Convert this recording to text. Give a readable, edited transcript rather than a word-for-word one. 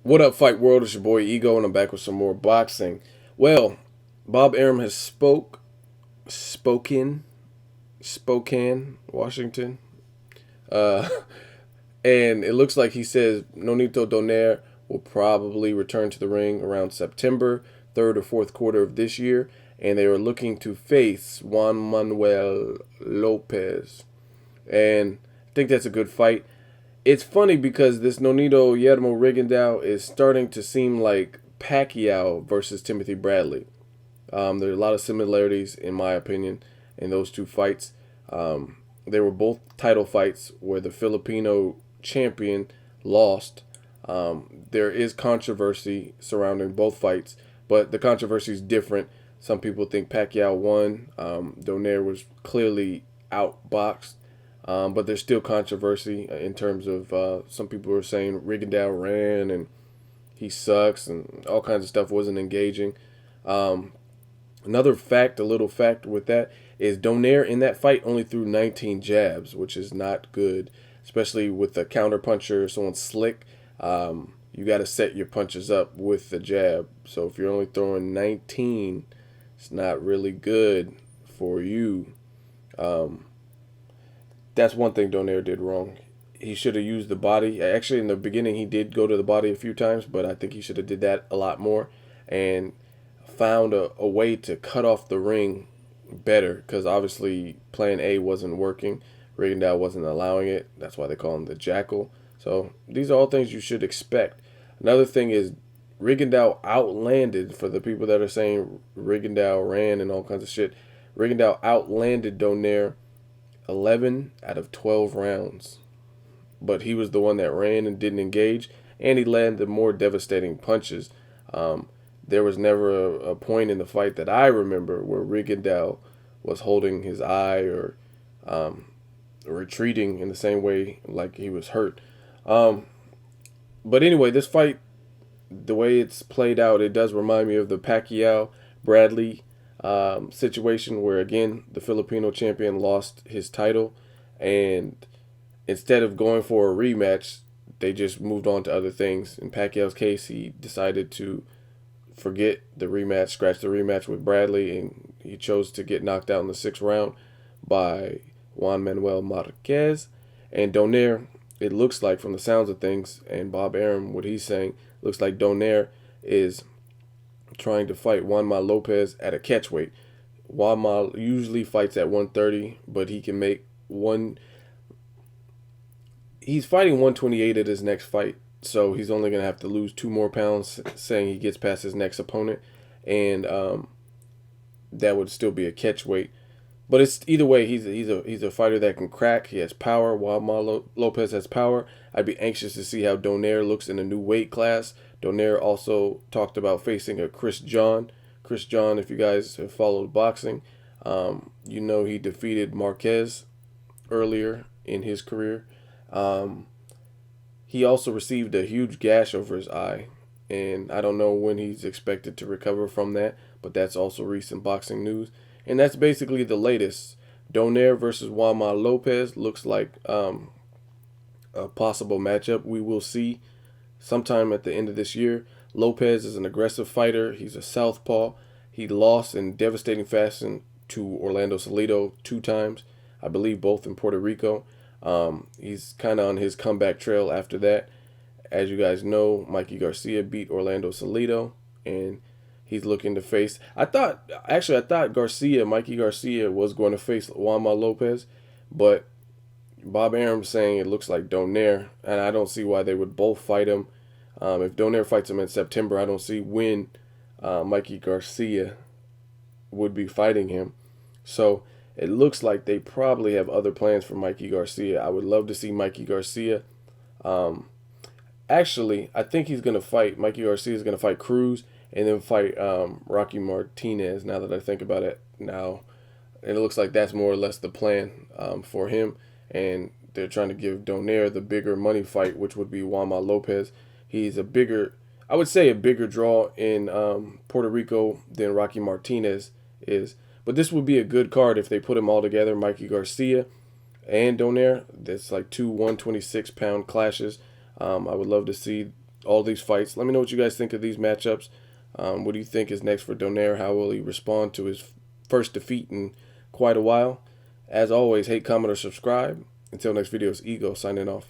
What up, Fight World? It's your boy Ego, and I'm back with some more boxing. Well, Bob Arum has spoken, Spokane, Washington, uh, and it looks like he says Nonito Donaire will probably return to the ring around September, third or fourth quarter of this year, and they are looking to face Juan Manuel Lopez, and I think that's a good fight. It's funny because this Nonito Yermo Rigondeaux is starting to seem like Pacquiao versus Timothy Bradley. There are a lot of similarities, in my opinion, in those two fights. They were both title fights where the Filipino champion lost. There is controversy surrounding both fights, but the controversy is different. Some people think Pacquiao won. Donaire was clearly outboxed. But there's still controversy in terms of some people are saying Rigondeaux ran and he sucks and all kinds of stuff wasn't engaging. Um, Another fact, a little fact with that, is Donaire in that fight only threw 19 jabs, which is not good, especially with the counter puncher, someone slick. You got to set your punches up with the jab. So if you're only throwing 19, it's not really good for you. Um, that's one thing Donaire did wrong. He should have used the body. Actually, in the beginning, he did go to the body a few times, but I think he should have did that a lot more and found a way to cut off the ring better because obviously plan A wasn't working. Rigondeaux wasn't allowing it. That's why they call him the Jackal. So these are all things you should expect. Another thing is Rigondeaux outlanded, for the people that are saying Rigondeaux ran and all kinds of shit. Rigondeaux outlanded Donaire 11 out of 12 rounds. But he was the one that ran and didn't engage, and he landed more devastating punches. There was never a point in the fight that I remember where Rigondeaux was holding his eye or retreating in the same way like he was hurt. Um, but anyway, this fight, the way it's played out, it does remind me of the Pacquiao Bradley situation where, again, the Filipino champion lost his title, and instead of going for a rematch, they just moved on to other things. In Pacquiao's case, he decided to forget the rematch, scratch the rematch with Bradley, and he chose to get knocked out in the sixth round by Juan Manuel Marquez. And Donaire, it looks like from the sounds of things, and Bob Arum, what he's saying, looks like Donaire is trying to fight Juanma Lopez at a catchweight. Juanma usually fights at 130, but he can make one. He's fighting 128 at his next fight, so he's only gonna have to lose 2 more pounds, saying he gets past his next opponent, and that would still be a catch weight. But it's either way. He's a fighter that can crack. He has power. While Lopez has power, I'd be anxious to see how Donaire looks in a new weight class. Donaire also talked about facing a Chris John. Chris John, if you guys have followed boxing, you know he defeated Marquez earlier in his career. Um, he also received a huge gash over his eye, and I don't know when he's expected to recover from that, but that's also recent boxing news. And that's basically the latest. Donaire versus Juanma Lopez looks like a possible matchup we will see sometime at the end of this year. Lopez is an aggressive fighter. He's a southpaw. He lost in devastating fashion to Orlando Salido 2 times, I believe both in Puerto Rico. He's kind of on his comeback trail after that. As you guys know, Mikey Garcia beat Orlando Salido, and he's looking to face. I thought Mikey Garcia was going to face Juanma Lopez, but Bob Arum saying it looks like Donaire, and I don't see why they would both fight him. If Donaire fights him in September, I don't see when Mikey Garcia would be fighting him. So it looks like they probably have other plans for Mikey Garcia. I would love to see Mikey Garcia. Um, Actually, I think he's going to fight. Mikey Garcia is going to fight Cruz and then fight Rocky Martinez, now that I think about it now. And it looks like that's more or less the plan for him. And they're trying to give Donaire the bigger money fight, which would be Juanma Lopez. He's a bigger, I would say a bigger draw in Puerto Rico than Rocky Martinez is. But this would be a good card if they put them all together, Mikey Garcia and Donaire. That's like two 126-pound clashes. I would love to see all these fights. Let me know what you guys think of these matchups. What do you think is next for Donaire? How will he respond to his first defeat in quite a while? As always, hate, comment, or subscribe. Until next video, it's Ego signing off.